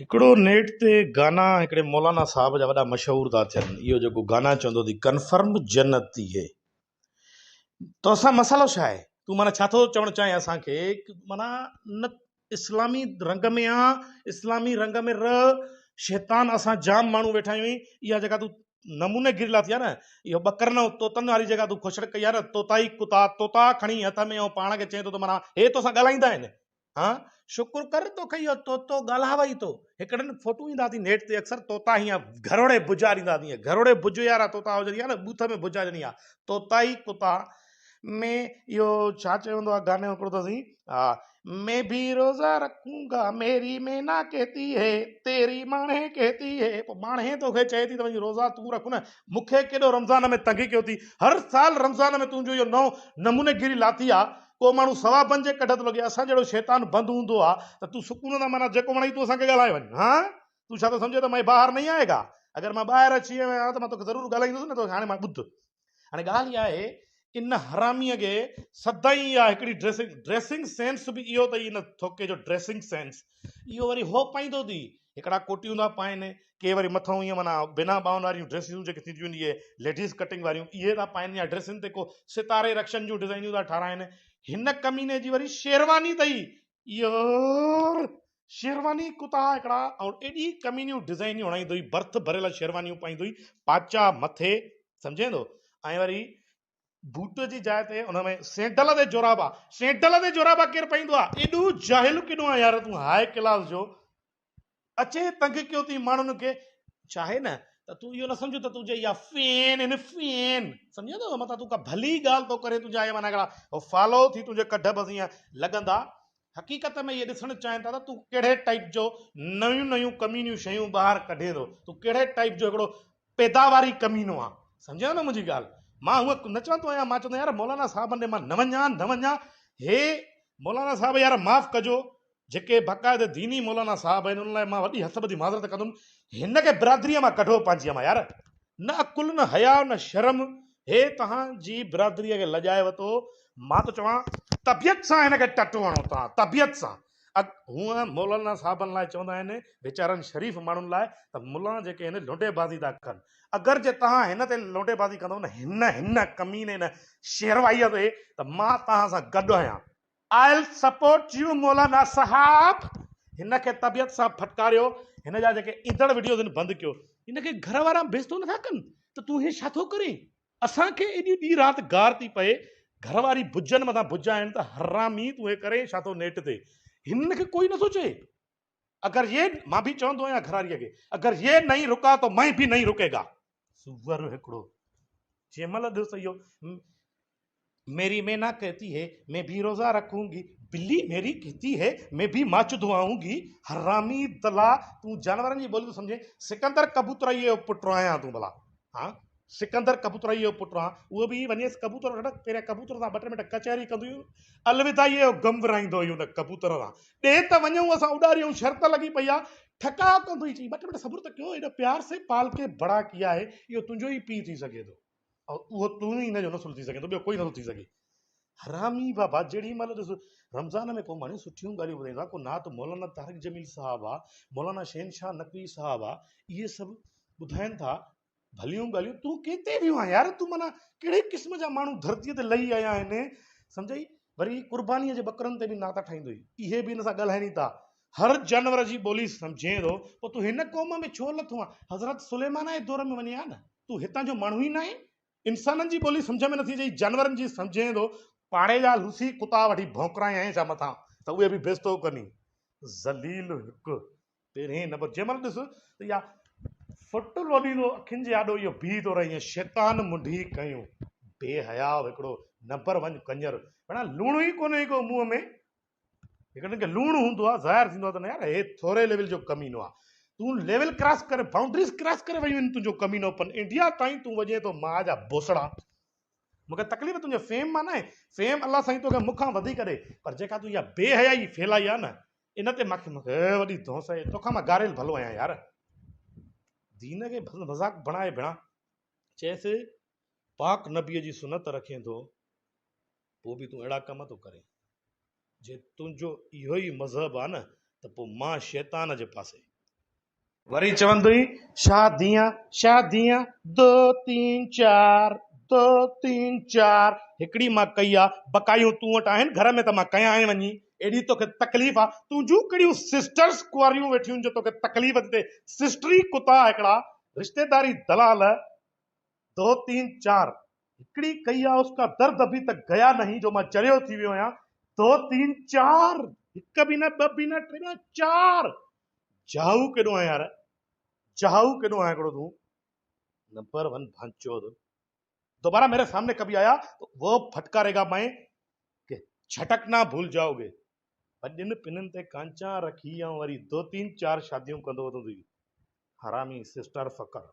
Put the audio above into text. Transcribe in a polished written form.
हिकिड़ो नेट ते गाना हिकिड़े मौलाना साहब जा वॾा मशहूर था थियनि। इहो जेको गाना चवंदो थी कन्फर्म जन्नत थी है। तो असां मसालो छा आहे? तूं माना छा थो चवणु चाहे असांखे माना न इस्लामी रंग में इस्लामी रंग में शैतान असां जाम माण्हू वेठा आहियूं। इहा जेका तूं नमूने गिरला थी आहे न, इहो ॿकरनि ऐं तोतनि वारी जेका तूं खुशड़ कई आहे न, तोता ई कुता तोता खणी हथ में ऐं पाण खे चए थो त माना हे तोसां ॻाल्हाईंदा आहिनि। हाँ, शुक्र कर तोखे इहो तोतो ॻाल्हाव ई थो। हिकिड़नि फोटू ईंदा थी नेट ते अक्सर तोता हीअं घरोड़े बुजा ॾींदा थी, घरोड़े बुज यारा तोता हुजनि आहे न, बूथ में बुजा ॾिनी आहे तोता ई कुता में। इहो छा चवंदो आहे गाने हिकिड़ो अथसि, हा, मैं भी रोजा रखूंगा मेरी मैना कहती है तेरी माणे कहती है। पोइ माणे तोखे चए थी त वञी रोज़ा तूं रख न, मूंखे केॾो रमज़ान में तंगी कयो थी। हर साल रमज़ान में तुंहिंजो इहो नओं नमूने गिरी लाथी आहे। को माण्हू सवा पंजे कढ थो लॻे, असां जहिड़ो शैतान बंदि हूंदो आहे त तूं सुकून सां माना जेको वणे तूं असांखे ॻाल्हाए वञ। हा, तूं छा थो सम्झे त मां ॿाहिरि नहीं आएगा? अगरि मां ॿाहिरि अची वियो आहियां त मां तोखे ज़रूरु ॻाल्हाईंदुसि न। तो हाणे मां ॿुध, हाणे ॻाल्हि इहा आहे, इन हरामीअ खे सदाई इहा हिकिड़ी ड्रेसिंग सेंस बि इहो अथई, इन थोके जो ड्रेसिंग सेंस। इहो वरी हो पाईंदो थी, हिकिड़ा कोटियूं था पाइनि, के वरी मथां ईअं माना बिना ॿाहुनि वारियूं ड्रेसियूं जेके थींदियूं आहिनि, इहे लेडीज़ कटिंग वारियूं, इहे था पाइनि, या ड्रेसियुनि ते को सितारे रक्षन जूं डिज़ाइनियूं था ठाराइनि। हिन कमीने जी वरी शेरवानी अथई, इहो शेरवानी कुता हिकिड़ा, ऐं एॾी कमीनियूं डिज़ाइनियूं हणाईंदो हुई, बर्थ भरियल शेरवानियूं पाईंदो हुई, पाचा मथे, सम्झे थो। ऐं वरी बूट जी जाइ ते उनमें सैंडल ते जोराबा, सैंडल ते जोराबा केरु पाईंदो आहे? एॾो जाहिल केॾो आहे यार तूं, हाई क्लास जो अचे तंग कयो थी माण्हुनि खे। चाहे न त तूं इहो न सम्झो त तुंहिंजे इहा फैन आहिनि, फैन सम्झो थो, मतिलबु तूं का भली ॻाल्हि थो करे, तुंहिंजा इहे माना हिकिड़ा फॉलो थी तुंहिंजे कढ बसि ईअं लॻंदा। हक़ीक़त में इहे ॾिसणु चाहिनि था त तूं कहिड़े टाइप जो नयूं नयूं कमीनियूं शयूं ॿाहिरि कढे थो, तूं कहिड़े टाइप जो हिकिड़ो पैदावारी कमीनो आहे। सम्झो न मुंहिंजी ॻाल्हि? मां हूअं न चवंदो आहियां, मां चवंदो यार मौलाना साहबनि ॾे मां न वञा। हे मौलाना साहब यार माफ़ कजो, जेके बाक़ाइदे दीनी मौलाना साहब आहिनि उन लाइ मां वॾी हथ ॿधी माज़रत कंदुमि। हिन खे बिरादरीअ मां कढो पंहिंजी मां यार, न अकुल न हया न शर्म। हे तव्हांजी बिरादरीअ खे लॼाए वरितो। मां त चवां तबियत सां हिन खे टटो हणो, तव्हां तबियत सां। हूअं मौलाना साहबनि लाइ चवंदा आहिनि, वीचारनि शरीफ़ माण्हुनि लाइ, त मुला जेके आहिनि लोंडेबाज़ी था कनि। अगरि जे तव्हां हिन ते लोंडेबाज़ी कंदव न, हिन कमीने न शेरवाईअ ते, त मां तव्हां सां गॾु आहियां। आई विल सपोर्ट यू मौलाना साहब। हिन खे तबियत सां फटकारियो, हिन जा जेके ईंदड़ वीडियोज़ आहिनि बंदि कयो। हिन खे घर वारा बेइज़तो नथा कनि त तूं हे छा थो करे? असांखे एॾी ॾींहुं राति गार थी पए, घर वारी भुजनि मथां भुज आहिनि, त हरामी तूं हे करे छा थो नेट ते? हिन खे कोई नथो चए। अगरि ये, मां बि चवंदो आहियां घर वारीअ खे, अगरि ये नहीं रुका तो मैं भी नहीं रुकेगा। सुवर हिकिड़ो जंहिं महिल ॾिस इहो मेरी मैना कहती है मैं भी रोजा रखूंगी, बिल्ली मेरी कहती है मैं भी माच धुआऊंगी। हरामी दला, तूं जानवरनि जी ॿोली तो सम्झे? सिकंदर कबूतर जो पुटु आहियां तूं भला? हाँ, सिकंदर कबूतर जो पुटु आहे, उहो बि वञे कबूतर वटि, पहिरियां कबूतर सां 2 मिंट कचहरी कंदी हुयूं, अलविदाई जो गम विराईंदो हुयूं न कबूतर सां। ॾे त वञूं असां उॾारियूं, शर्त लॻी पई आहे, ठका कंदो ई। चई 2 मिंट सब्र त कयो, एॾो प्यार से पाल के बड़ा किया है, इहो तुंहिंजो ई पीउ थी सघे थो, ऐं उहो तूं ई हिनजो नसुल थी सघे थो, ॿियो कोई नथो थी सघे। हरामी बाबा, जेॾी महिल ॾिस रमज़ान में को माण्हू सुठियूं ॻाल्हियूं ॿुधाईंदो आहे, को नात मौलाना तारिक जमील साहब आहे, मौलाना शहनशाह नकवी साहब आहे, इहे सभु ॿुधाइनि था भलियूं ॻाल्हियूं। तूं किथे वियो आहे यार? तूं माना कहिड़े क़िस्म जा माण्हू धरतीअ ते लही आया आहिनि, सम्झई? वरी कुर्बानीअ जे बकरनि ते बि नाता ठाहींदो, इहे बि हिन सां ॻाल्हाइनि था। हर जानवर जी ॿोली सम्झे थो, पोइ तूं हिन क़ौम में छो लथो आहे? हज़रत सुलेमान जे दौर में वञे हा न, तूं हितां जो माण्हू ई न आहे। इंसाननि जी ॿोली सम्झ में नथी अचे, जानवरनि जी सम्झे थो। पाड़े जा लूसी कुता वठी भौंकराए आहीं छा मथां, त उहे बि बेइज़तो कनी। ज़लील हिकु पहिरें नंबर। जंहिं महिल ॾिस त इहा फुट लोॾींदो अखियुनि जे आॾो, इहो बीह थो रहे, शैतान मुंडी कयूं, बेहया हिकिड़ो नंबर 1 कंजर। भणा लूण ई कोन्हे को मुंहं में, हिकिड़े खे लूणु हूंदो आहे, ज़ाहिर थींदो आहे त न यार हे थोरे लेवल जो कमीनो आहे। तूं लेवल क्रॉस करे, बाउंड्रीज क्रॉस करे वयूं आहिनि तुंहिंजो कमीनोपन। इंडिया ताईं तूं वञे थो, मां जा बोसड़ा। मूंखे तकलीफ़ तुंहिंजे फेम मां न आहे, फेम अलाह साईं तोखे मूंखां वधीक ॾे, पर जेका तूं इहा बेहयाई फैलाई आहे न, इन ते मूंखे वॾी धौंस आहे। तोखां मां गारियल भलो आहियां यार। दीन खे मज़ाक बणाए भेणा, चएसि पाक नबीअ जी सुनत रखे थो, पोइ बि तूं अहिड़ा कम थो करे। जे तुंहिंजो इहो ई मज़हब आहे न, त पोइ मां शैतान जे पासे। वरी चवंदी शादियां शादियां दो तीन चार दो तीन चार हिकिड़ी मां कई आहे बकायूं तूं वटि आहिनि घर में त मां कयां आहिनि वञी एॾी तोखे तकलीफ़ आहे तुंहिंजूं कहिड़ियूं सिस्टर्स कुआरियूं वेठियूं जो तोखे तकलीफ़ थी सिस्टरी कुता हिकिड़ा रिश्तेदारी दलाल दो तीन चार हिकिड़ी कई आहे उसका दर्द अभी तक गया नहीं जो मां चरियो थी वियो आहियां दो तीन चार हिक बि न ॿ बि न टे न चार जाहू केॾो आहे यार जाहू केॾो आहे हिकिड़ो तूं नंबर वन भांचोद दोबारा मेरे सामने कभी आया तो वो फटकारेगा मैं कि छटक ना भूल जाओगे वॾियुनि पिननि ते कांचा रखी ऐं वरी दो तीन चार शादियूं कंदो हरामी सिस्टर फकर